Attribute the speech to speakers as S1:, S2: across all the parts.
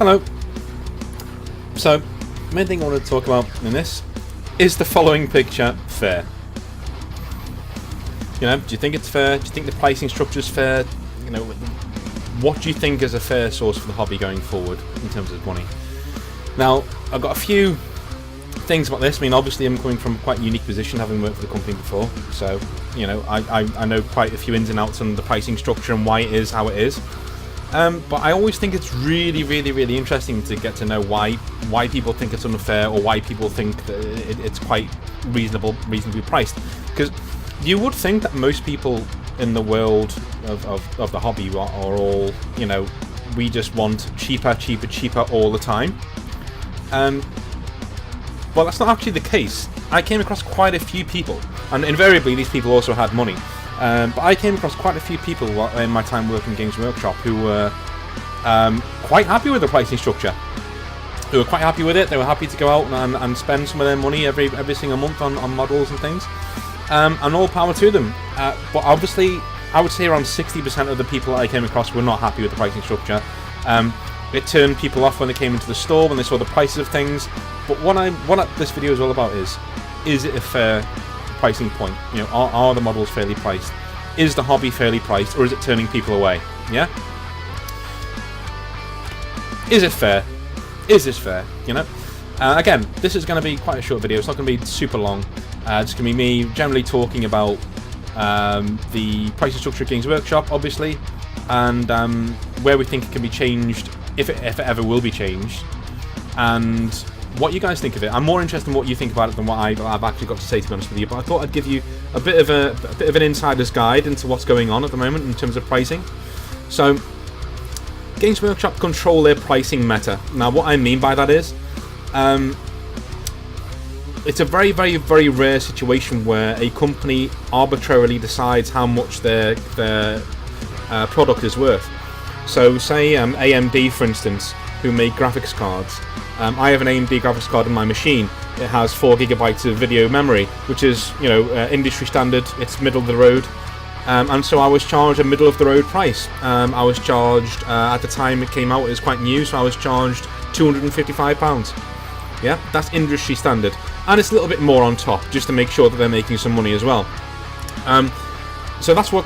S1: Hello. So, main thing I want to talk about in this is the following picture fair? You know, do you think it's fair? Do you think the pricing structure is fair? You know, what do you think is a fair source for the hobby going forward in terms of money? Now, I've got a few things about this. I mean, obviously I'm coming from quite a unique position, having worked for the company before, so, you know, I know quite a few ins and outs on the pricing structure and why it is how it is. But I always think it's really interesting to get to know why people think it's unfair, or why people think that it's quite reasonably priced. Because you would think that most people in the world of the hobby are all, you know, we just want cheaper all the time. Well, that's not actually the case. I came across quite a few people, and invariably these people also had money. But I came across quite a few people in my time working Games Workshop who were quite happy with the pricing structure. Who were quite happy with it. They were happy to go out and spend some of their money every single month on models and things. And all power to them. But obviously, I would say around 60% of the people I came across were not happy with the pricing structure. It turned people off when they came into the store, when they saw the prices of things. But what this video is all about is it a fair pricing point? You know, are the models fairly priced? Is the hobby fairly priced, or is it turning people away? Yeah? Is it fair? Is this fair? You know? Again, this is going to be quite a short video. It's not going to be super long. It's going to be me generally talking about the pricing structure of Games Workshop, obviously, and where we think it can be changed, if it ever will be changed, and what you guys think of it. I'm more interested in what you think about it than what I've actually got to say, to be honest with you. But I thought I'd give you a bit of an insider's guide into what's going on at the moment in terms of pricing. So, Games Workshop control their pricing meta. Now, what I mean by that is, it's a very rare situation where a company arbitrarily decides how much their product is worth. So, say AMD, for instance, who make graphics cards. I have an AMD graphics card in my machine. It has 4 GB of video memory, which is, you know, industry standard. It's middle of the road, and so I was charged a middle of the road price. I was charged at the time it came out. It was quite new, so I was charged £255. Yeah, that's industry standard, and it's a little bit more on top just to make sure that they're making some money as well. So that's what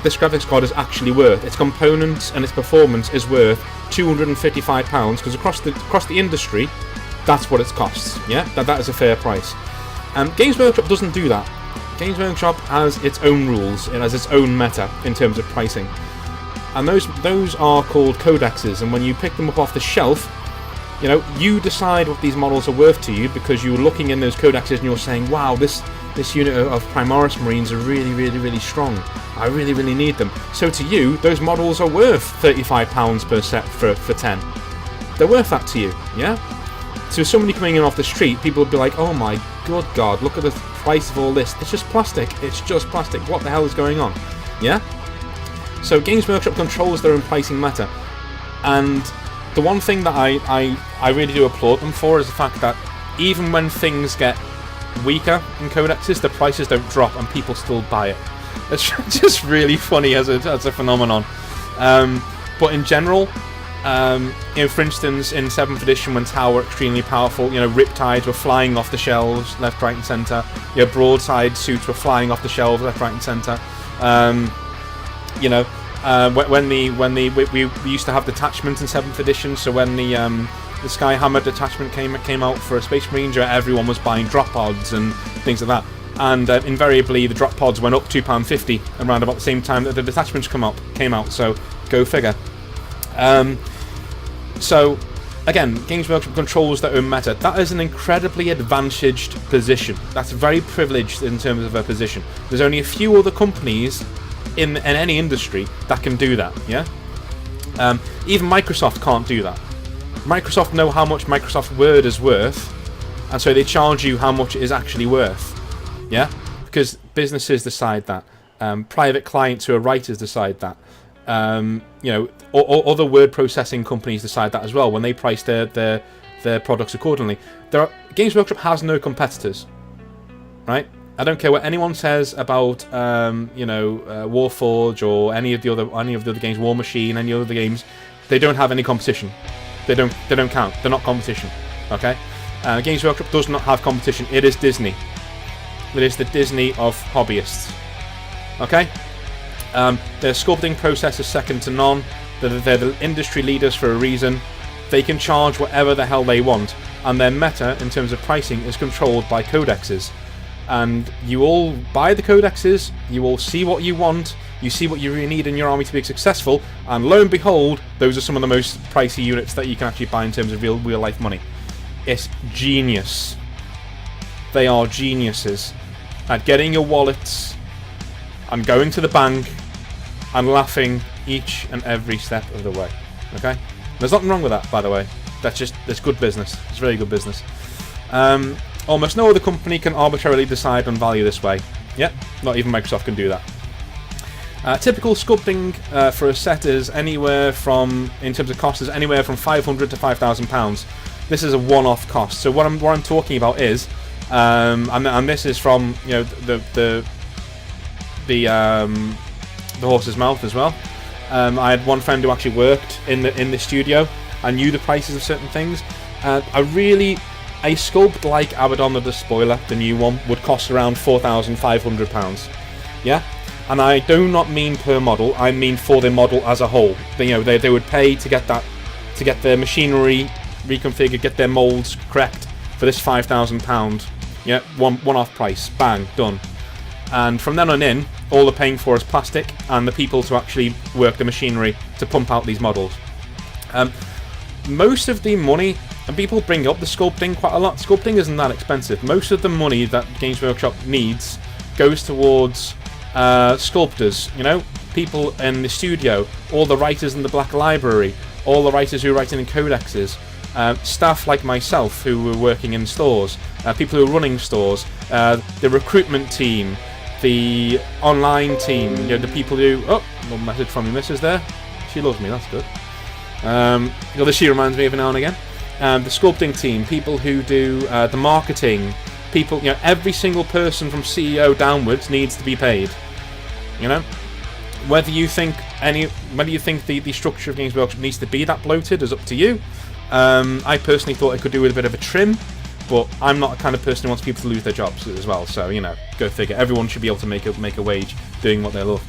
S1: this graphics card is actually worth. Its components and its performance is worth £255, because across the industry, that's what it costs. Yeah, that is a fair price. Games Workshop doesn't do that. Games Workshop has its own rules. It has its own meta in terms of pricing, and those are called codexes. And when you pick them up off the shelf, you know, you decide what these models are worth to you because you're looking in those codexes and you're saying, wow, this unit of Primaris Marines are really strong. I really need them. So to you, those models are worth £35 per set for 10. They're worth that to you, yeah? So somebody coming in off the street, people would be like, oh my good God, look at the price of all this. It's just plastic. It's just plastic. What the hell is going on? Yeah? So Games Workshop controls their own pricing meta. And the one thing that I really do applaud them for is the fact that even when things get weaker in codexes, the prices don't drop and people still buy it. It's just really funny as a phenomenon. But in general, you know, for instance, in 7th edition, when Tau were extremely powerful, you know, Riptides were flying off the shelves left, right, and centre. You know, broadside suits were flying off the shelves left, right, and centre. You know, when we used to have detachments in 7th edition, so when the Skyhammer detachment came out for a Space Marine, everyone was buying drop pods and things like that. And invariably, the drop pods went up £2.50 around about the same time that the detachments came out. So go figure. So again, Games Workshop controls their own meta. That is an incredibly advantaged position. That's very privileged in terms of a position. There's only a few other companies in any industry that can do that. Yeah. Even Microsoft can't do that. Microsoft know how much Microsoft Word is worth, and so they charge you how much it is actually worth. Yeah, because businesses decide that. Private clients who are writers decide that. You know, or other word processing companies decide that as well when they price their products accordingly. Games Workshop has no competitors, right? I don't care what anyone says about you know, Warforge or any of the other games, War Machine, any other games. They don't have any competition. They don't count. They're not competition. Okay? Games Workshop does not have competition. It is Disney. It is the Disney of hobbyists. Okay? Their sculpting process is second to none. They're the industry leaders for a reason. They can charge whatever the hell they want, and their meta in terms of pricing is controlled by codexes. And you all buy the codexes, you all see what you want, you see what you really need in your army to be successful, and lo and behold, those are some of the most pricey units that you can actually buy in terms of real life money. It's genius. They are geniuses at getting your wallets and going to the bank and laughing each and every step of the way. Okay? There's nothing wrong with that, by the way. That's good business. It's very good business. Almost no other company can arbitrarily decide on value this way. Yep, not even Microsoft can do that. Typical sculpting for a set is anywhere from, in terms of cost, is anywhere from £500 to £5,000. This is a one-off cost. So what I'm talking about is, and this is from, you know, the horse's mouth as well. I had one friend who actually worked in the studio and knew the prices of certain things. A sculpt like Abaddon the Despoiler, the new one, would cost around £4,500. Yeah, and I do not mean per model. I mean for the model as a whole. They would pay to get their machinery reconfigured, get their molds correct for this £5,000. Yeah, one-off price, bang, done. And from then on in, all they're paying for is plastic and the people to actually work the machinery to pump out these models. Most of the money, and people bring up the sculpting quite a lot. Sculpting isn't that expensive. Most of the money that Games Workshop needs goes towards sculptors, you know, people in the studio, all the writers in the Black Library, all the writers who are writing in codexes, staff like myself who were working in stores, people who are running stores, the recruitment team, the online team, you know, the people who... Oh, no message from your missus there. She loves me, that's good. She reminds me every now and again. The sculpting team, people who do the marketing, people, you know, every single person from CEO downwards needs to be paid. You know, whether you think the structure of Games Workshop needs to be that bloated is up to you. I personally thought it could do with a bit of a trim, but I'm not the kind of person who wants people to lose their jobs as well. So, you know, go figure. Everyone should be able to make a wage doing what they love.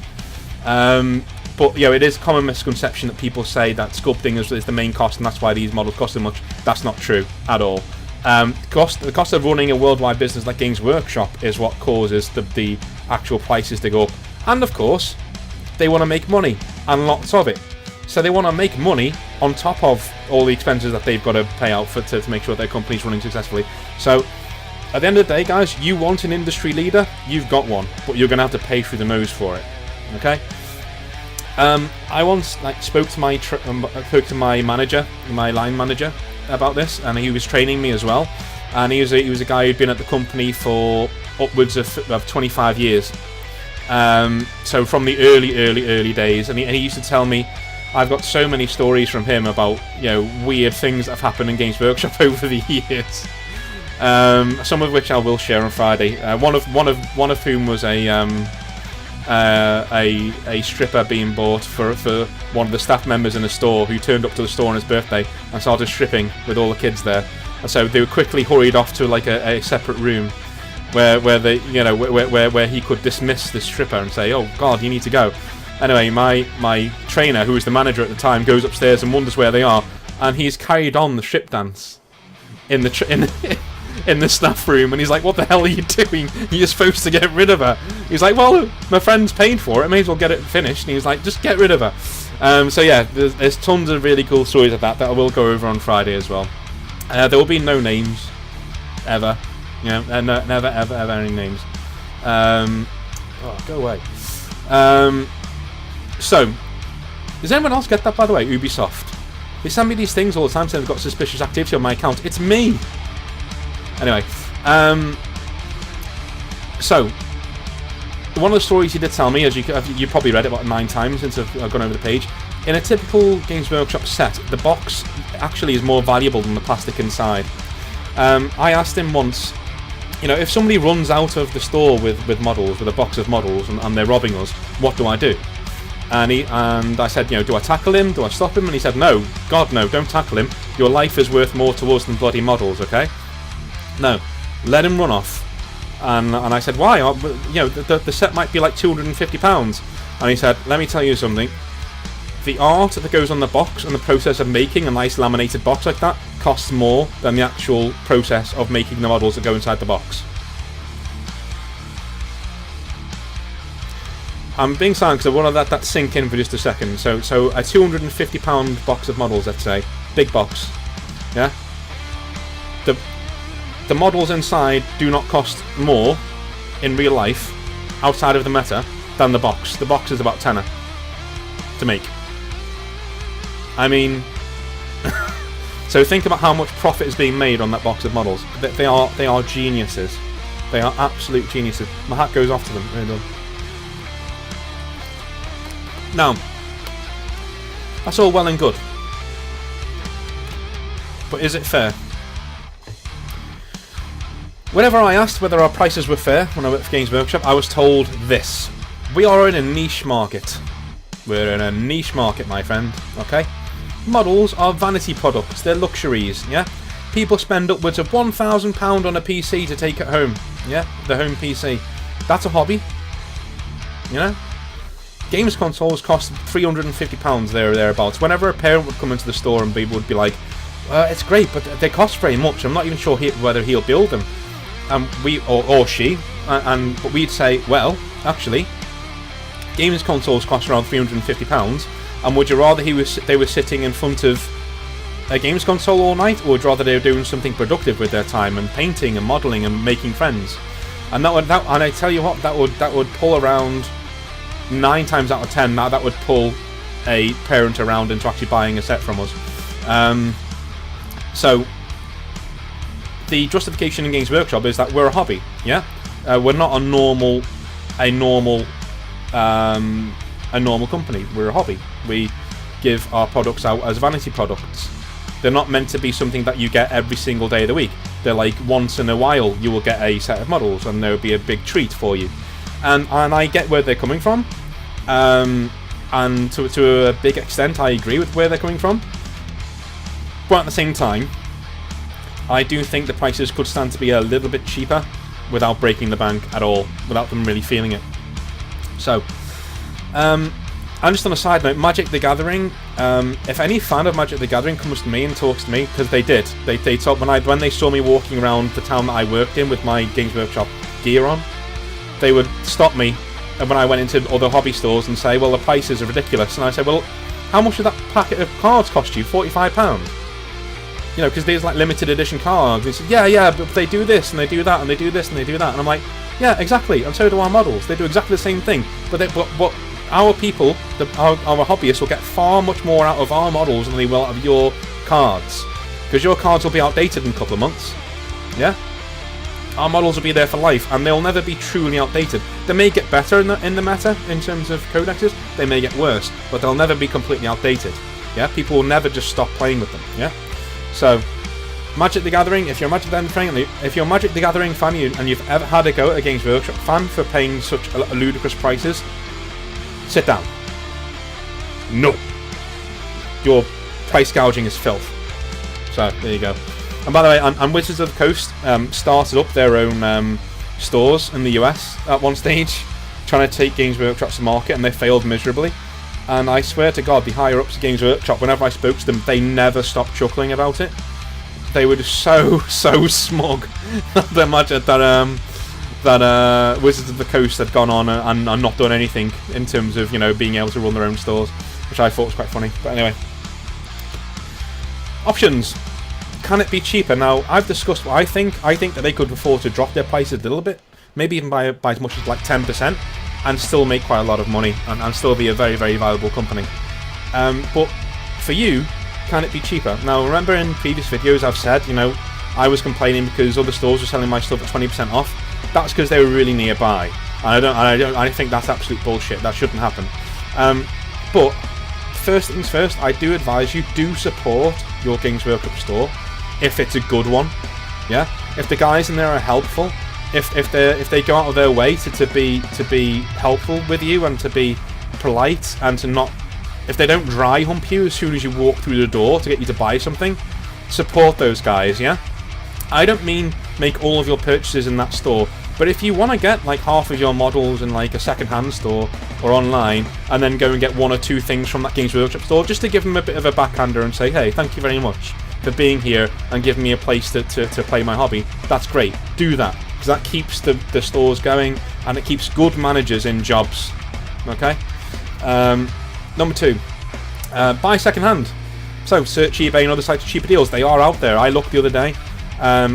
S1: But, you know, it is a common misconception that people say that sculpting is the main cost and that's why these models cost so much. That's not true at all. The cost of running a worldwide business like Games Workshop is what causes the actual prices to go up. And, of course, they want to make money, and lots of it. So they want to make money on top of all the expenses that they've got to pay out to make sure their company's running successfully. So, at the end of the day, guys, you want an industry leader, you've got one, but you're going to have to pay through the nose for it. Okay? I once spoke to my manager, my line manager, about this, and he was training me as well. And he was a guy who'd been at the company for upwards of 25 years. So from the early days, and he used to tell me, I've got so many stories from him about, you know, weird things that have happened in Games Workshop over the years. Some of which I will share on Friday. One of whom was a stripper being bought for one of the staff members in the store who turned up to the store on his birthday and started stripping with all the kids there. And so they were quickly hurried off to like a separate room where they, you know, where he could dismiss the stripper and say, "Oh God, you need to go." Anyway, my trainer, who was the manager at the time, goes upstairs and wonders where they are, and he's carried on the strip dance in the staff room, and he's like, "What the hell are you doing? You're supposed to get rid of her." He's like, "Well, my friend's paid for it, I may as well get it finished." And he's like, "Just get rid of her." So yeah, there's tons of really cool stories of that I will go over on Friday as well. There will be no names, ever. You know, never ever any names. Go away. So, does anyone else get that, by the way? Ubisoft. They send me these things all the time saying they've got suspicious activity on my account. It's me! Anyway, so, one of the stories he did tell me, as you probably read it about 9 times since I've gone over the page, in a typical Games Workshop set, the box actually is more valuable than the plastic inside. I asked him once, you know, if somebody runs out of the store with models, with a box of models, and they're robbing us, what do I do? And I said, do I tackle him? Do I stop him? And he said, no, God, no, don't tackle him. Your life is worth more to us than bloody models, okay? No, let him run off. And I said, why? The set might be like £250. And he said, let me tell you something. The art that goes on the box and the process of making a nice laminated box like that costs more than the actual process of making the models that go inside the box. I'm being silent because I want to let that sink in for just a second. So a £250 box of models, let's say, big box, yeah. The models inside do not cost more in real life, outside of the meta, than the box. The box is about £10 to make. I mean, so think about how much profit is being made on that box of models. They are geniuses. They are absolute geniuses. My hat goes off to them. Really does. Now, that's all well and good, but is it fair? Whenever I asked whether our prices were fair when I worked for Games Workshop, I was told this: we are in a niche market. We're in a niche market, my friend, okay? Models are vanity products, they're luxuries, yeah? People spend upwards of £1,000 on a PC to take it home, yeah? The home PC. That's a hobby, you know? Games consoles cost £350 there or thereabouts. Whenever a parent would come into the store and would be like, it's great, but they cost very much. I'm not even sure whether he'll build them. Or she. But we'd say, well, actually, games consoles cost around £350. And would you rather they were sitting in front of a games console all night, or would you rather they were doing something productive with their time and painting and modelling and making friends? And and I tell you what, that would pull around 9 times out of 10, that would pull a parent around into actually buying a set from us. So the justification in Games Workshop is that we're a hobby, yeah. We're not a normal company. We're a hobby. We give our products out as vanity products. They're not meant to be something that you get every single day of the week. They're like once in a while you will get a set of models, and there will be a big treat for you. And I get where they're coming from, and to a big extent I agree with where they're coming from. But at the same time, I do think the prices could stand to be a little bit cheaper without breaking the bank at all, without them really feeling it. So, and just on a side note, Magic the Gathering, if any fan of Magic the Gathering comes to me and talks to me, because they did, they told when they saw me walking around the town that I worked in with my Games Workshop gear on, they would stop me when I went into other hobby stores and say, well, the prices are ridiculous. And I said, well, how much did that packet of cards cost you? £45? Because there's like limited edition cards. They said, yeah, but they do this and they do that and they do this and they do that. And I'm like, yeah, exactly. And so do our models. They do exactly the same thing. But our people, our hobbyists, will get far much more out of our models than they will out of your cards. Because your cards will be outdated in a couple of months. Yeah? Our models will be there for life, and they'll never be truly outdated. They may get better in the meta, in terms of codexes, they may get worse, but they'll never be completely outdated. Yeah, people will never just stop playing with them. Yeah, so Magic the Gathering. If you're a Magic the Gathering fan, and you've ever had a go at a Games Workshop fan for paying such ludicrous prices, sit down. No, your price gouging is filth. So there you go. And by the way, and Wizards of the Coast started up their own stores in the US at one stage, trying to take Games Workshop to market, and they failed miserably. And I swear to God, the higher ups of Games Workshop, whenever I spoke to them, they never stopped chuckling about it. They were just so smug that Wizards of the Coast had gone on and not done anything in terms of being able to run their own stores, which I thought was quite funny. But anyway, options. Can it be cheaper? Now, I've discussed what I think. I think that they could afford to drop their prices a little bit, maybe even by as much as like 10%, and still make quite a lot of money, and still be a very, very valuable company. But for you, can it be cheaper? Now, remember in previous videos I've said, I was complaining because other stores were selling my stuff at 20% off. That's because they were really nearby, and I think that's absolute bullshit. That shouldn't happen. But first things first, I do advise you do support your Games Workshop store if it's a good one. Yeah, if the guys in there are helpful, if they go out of their way to be helpful with you and to be polite and to not, if they don't dry hump you as soon as you walk through the door to get you to buy something, support those guys, yeah? I don't mean make all of your purchases in that store, but if you want to get like half of your models in like a second-hand store or online, and then go and get 1 or 2 things from that Games Workshop store, just to give them a bit of a backhander and say, hey, thank you very much for being here and giving me a place to play my hobby, that's great. Do that, because that keeps the stores going, and it keeps good managers in jobs. Okay? Number 2, buy second-hand. So search eBay and other sites for cheaper deals. They are out there. I looked the other day. I'm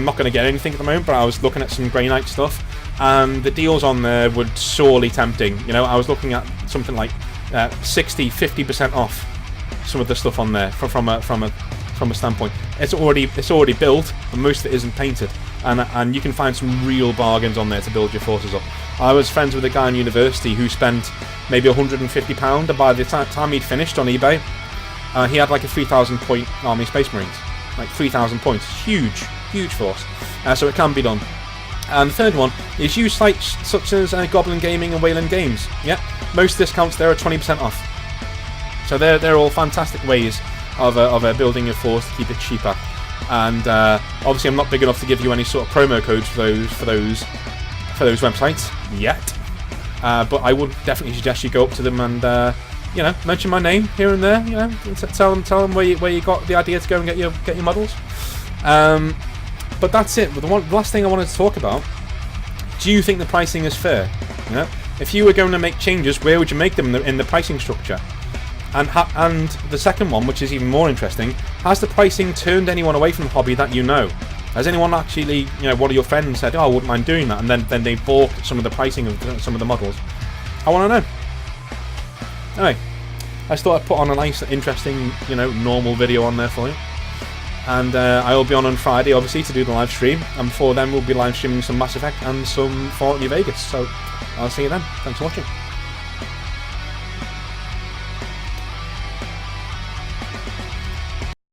S1: not going to get anything at the moment, but I was looking at some Grey Knight stuff, and the deals on there were sorely tempting. You know, I was looking at something like 60, 50% off some of the stuff on there from a standpoint. It's already built, and most of it isn't painted, and you can find some real bargains on there to build your forces up. I was friends with a guy in university who spent maybe £150, and by the time he'd finished on eBay, he had like a 3,000 point Army Space Marines. Like 3,000 points. Huge force. So it can be done. And the third one is use sites such as Goblin Gaming and Wayland Games. Yeah, most discounts there are 20% off. So they're all fantastic ways of building your force to keep it cheaper. And obviously I'm not big enough to give you any sort of promo codes for those websites yet. But I would definitely suggest you go up to them and you know, mention my name here and there. You know, tell them where you got the idea to go and get your models. But that's it. But the last thing I wanted to talk about: do you think the pricing is fair? You know, if you were going to make changes, where would you make them in the pricing structure? And the second one, which is even more interesting: has the pricing turned anyone away from the hobby that you know? Has anyone actually, you know, one of your friends said, "Oh, I wouldn't mind doing that," and then they bought some of the pricing of some of the models? I want to know. Anyway, I just thought I'd put on a nice, interesting, you know, normal video on there for you. And I will be on Friday, obviously, to do the live stream. And before then, we'll be live streaming some Mass Effect and some Fallout New Vegas. So, I'll see you then. Thanks for watching.